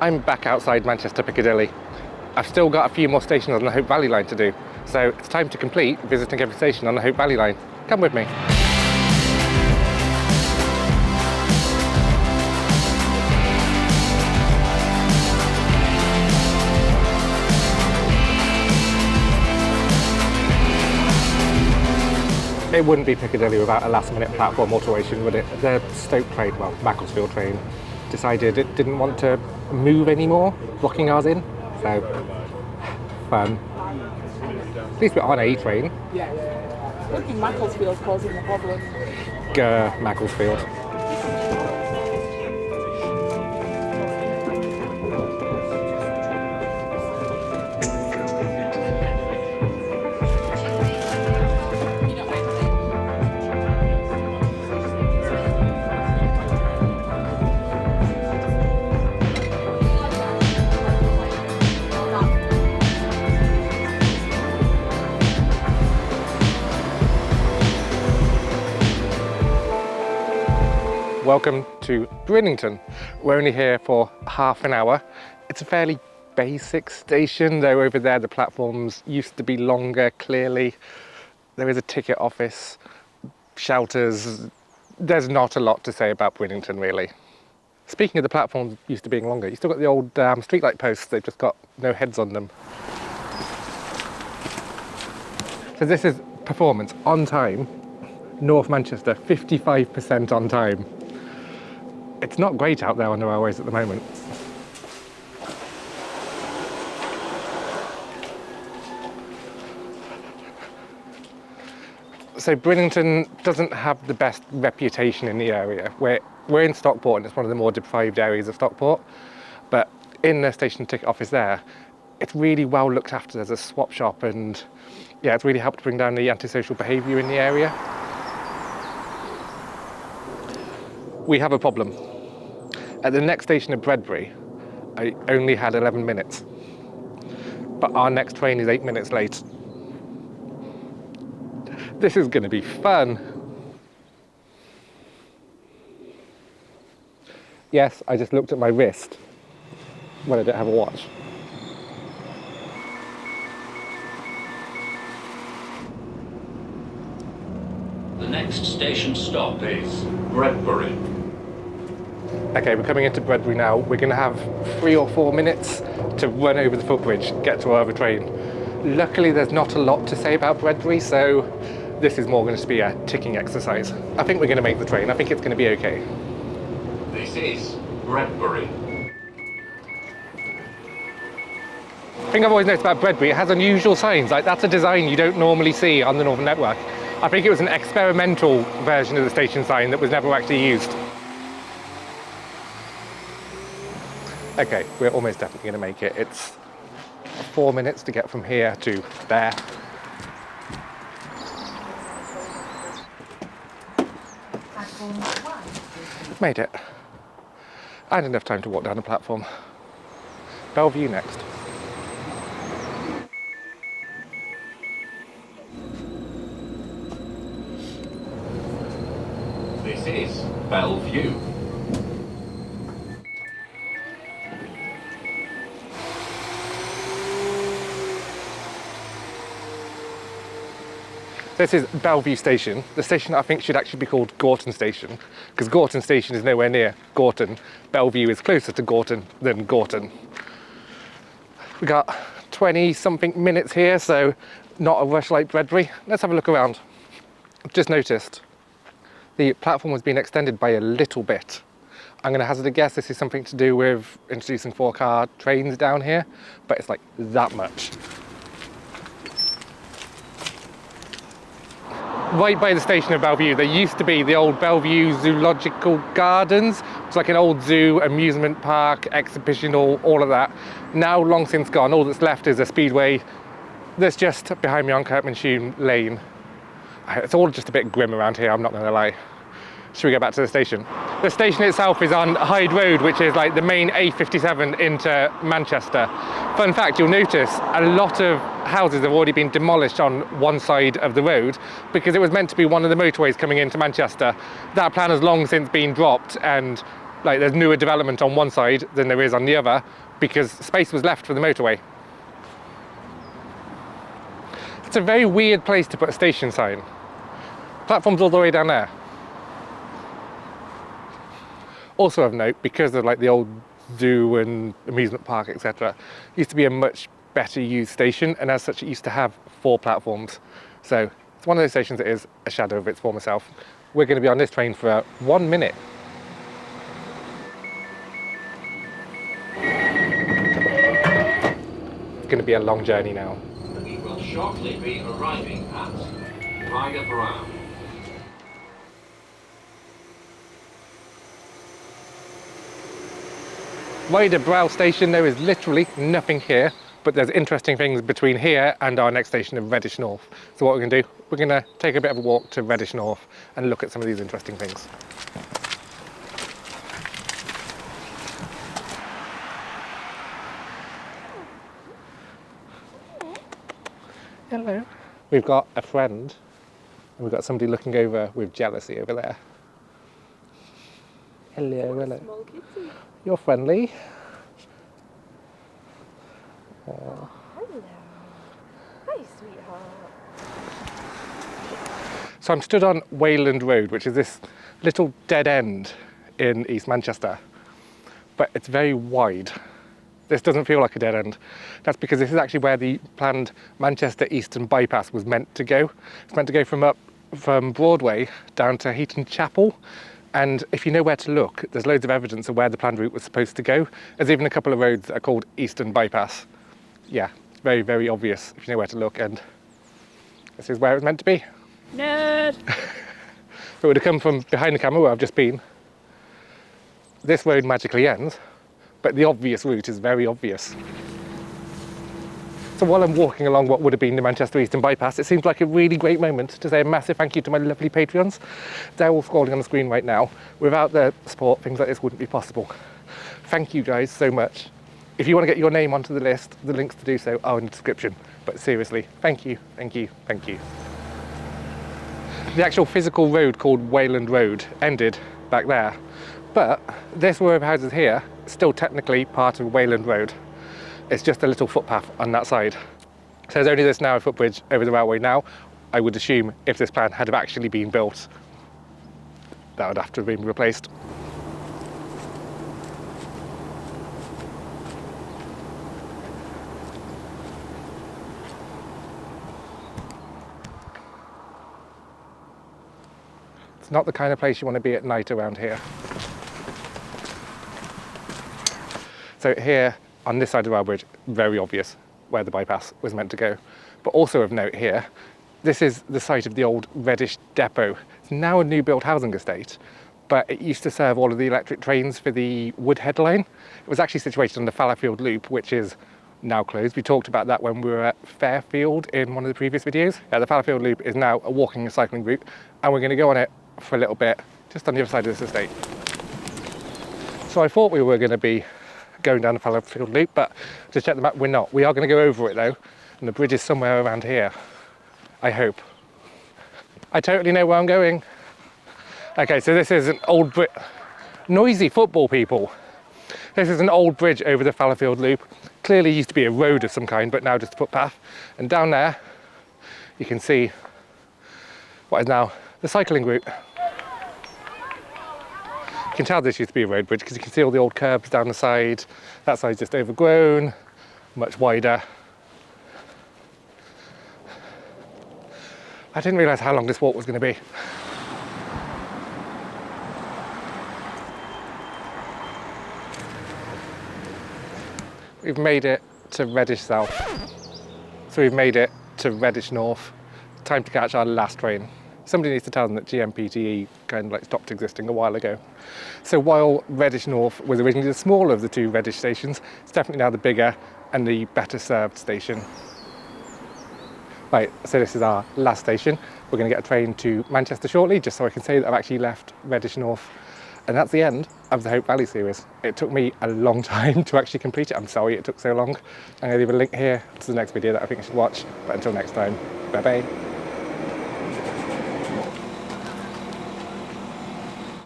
I'm back outside Manchester Piccadilly. I've still got a few more stations on the Hope Valley line to do, so it's time to complete visiting every station on the Hope Valley line. Come with me. It wouldn't be Piccadilly without a last-minute platform alteration, would it? The Stoke train, well, Macclesfield train, decided it didn't want to move anymore, blocking ours in. So, fun. At least we're on a train. Yeah. I don't think Macclesfield's causing the problem. Grr, Macclesfield. Welcome to Bridlington. We're only here for half an hour. It's a fairly basic station, though over there the platforms used to be longer, clearly. There is a ticket office, shelters. There's not a lot to say about Bridlington, really. Speaking of the platforms used to being longer, you still got the old streetlight posts, they've just got no heads on them. So this is performance on time. North Manchester, 55% on time. It's not great out there on the railways at the moment. So Bridlington doesn't have the best reputation in the area. We're in Stockport and it's one of the more deprived areas of Stockport, but in the station ticket office there, it's really well looked after. There's a swap shop and yeah, it's really helped bring down the antisocial behaviour in the area. We have a problem. At the next station of Bredbury, I only had 11 minutes, but our next train is 8 minutes late. This is going to be fun. Yes, I just looked at my wrist when I don't have a watch. The next station stop is Bredbury. Okay, we're coming into Bredbury now. We're going to have 3 or 4 minutes to run over the footbridge, get to our other train. Luckily, there's not a lot to say about Bredbury, so this is more going to be a ticking exercise. I think we're going to make the train. I think it's going to be okay. This is Bredbury. The thing I've always noticed about Bredbury, it has unusual signs. Like, that's a design you don't normally see on the Northern Network. I think it was an experimental version of the station sign that was never actually used. Okay, we're almost definitely going to make it. It's 4 minutes to get from here to there. Made it. And enough time to walk down the platform. Bellevue next. This is Bellevue. This is Bellevue Station. The station I think should actually be called Gorton Station, because Gorton Station is nowhere near Gorton. Bellevue is closer to Gorton than Gorton. We got 20-something minutes here, so not a rush like Bredbury. Let's have a look around. I've just noticed the platform has been extended by a little bit. I'm going to hazard a guess this is something to do with introducing 4-car trains down here, but it's like that much. Right by the station of Bellevue, there used to be the old Bellevue Zoological Gardens. It's like an old zoo, amusement park, exhibition hall, all of that. Now long since gone. All that's left is a speedway that's just behind me on Kirkmanshue Lane. It's all just a bit grim around here, I'm not going to lie. Should we go back to the station? The station itself is on Hyde Road, which is like the main A57 into Manchester. Fun fact, you'll notice a lot of houses have already been demolished on one side of the road because it was meant to be one of the motorways coming into Manchester. That plan has long since been dropped and Like there's newer development on one side than there is on the other because space was left for the motorway. It's a very weird place to put a station sign. Platform's all the way down there. Also of note, because of like the old zoo and amusement park, etc., used to be a much better used station, and as such it used to have 4 platforms. So it's one of those stations that is a shadow of its former self. We're going to be on this train for 1 minute. It's going to be a long journey now. We will shortly be arriving at Ryder Brow. Ryder Brow station, there is literally nothing here, but there's interesting things between here and our next station of Reddish North. So what we're going to do, we're going to take a bit of a walk to Reddish North and look at some of these interesting things. Hello. We've got a friend, and we've got somebody looking over with jealousy over there. Hello, hello. Small kitty. You're friendly. Hello. Hi, sweetheart. So I'm stood on Wayland Road, which is this little dead end in East Manchester, but it's very wide. This doesn't feel like a dead end. That's because this is actually where the planned Manchester Eastern bypass was meant to go. It's meant to go from Broadway down to Heaton Chapel. And if you know where to look, there's loads of evidence of where the planned route was supposed to go. There's even a couple of roads that are called Eastern Bypass. Yeah, it's very, very obvious if you know where to look, and this is where it was meant to be. Nerd. If it would have come from behind the camera where I've just been, this road magically ends, but the obvious route is very obvious. So while I'm walking along what would have been the Manchester Eastern Bypass, it seems like a really great moment to say a massive thank you to my lovely Patreons. They're all scrolling on the screen right now. Without their support, things like this wouldn't be possible. Thank you guys so much. If you want to get your name onto the list, the links to do so are in the description. But seriously, thank you, thank you, thank you. The actual physical road called Wayland Road ended back there. But this row of houses here is still technically part of Wayland Road. It's just a little footpath on that side. So there's only this narrow footbridge over the railway now. I would assume if this plan had have actually been built, that would have to have been replaced. It's not the kind of place you want to be at night around here. So here, on this side of the rail bridge, very obvious where the bypass was meant to go. But also of note here, this is the site of the old Reddish depot. It's now a new built housing estate, but it used to serve all of the electric trains for the Woodhead line. It was actually situated on the Fallowfield Loop, which is now closed. We talked about that when we were at Fairfield in one of the previous videos. Yeah, the Fallowfield Loop is now a walking and cycling route, and we're going to go on it for a little bit, just on the other side of this estate. So I thought we were going to be going down the Fallowfield Loop, but to check the map, we're not. We are going to go over it though, and the bridge is somewhere around here, I hope. I totally know where I'm going. Okay, so this is an old bridge. Noisy football people. This is an old bridge over the Fallowfield Loop. Clearly used to be a road of some kind, but now just a footpath. And down there, you can see what is now the cycling route. You can tell this used to be a road bridge because you can see all the old curbs down the side. That side's just overgrown, much wider. I didn't realise how long this walk was going to be. We've made it to Reddish South. So we've made it to Reddish North. Time to catch our last train. Somebody needs to tell them that GMPTE kind of like stopped existing a while ago. So while Reddish North was originally the smaller of the two Reddish stations, it's definitely now the bigger and the better served station. Right, so this is our last station. We're going to get a train to Manchester shortly, just so I can say that I've actually left Reddish North. And that's the end of the Hope Valley series. It took me a long time to actually complete it. I'm sorry it took so long. I'm going to leave a link here to the next video that I think you should watch. But until next time, bye bye.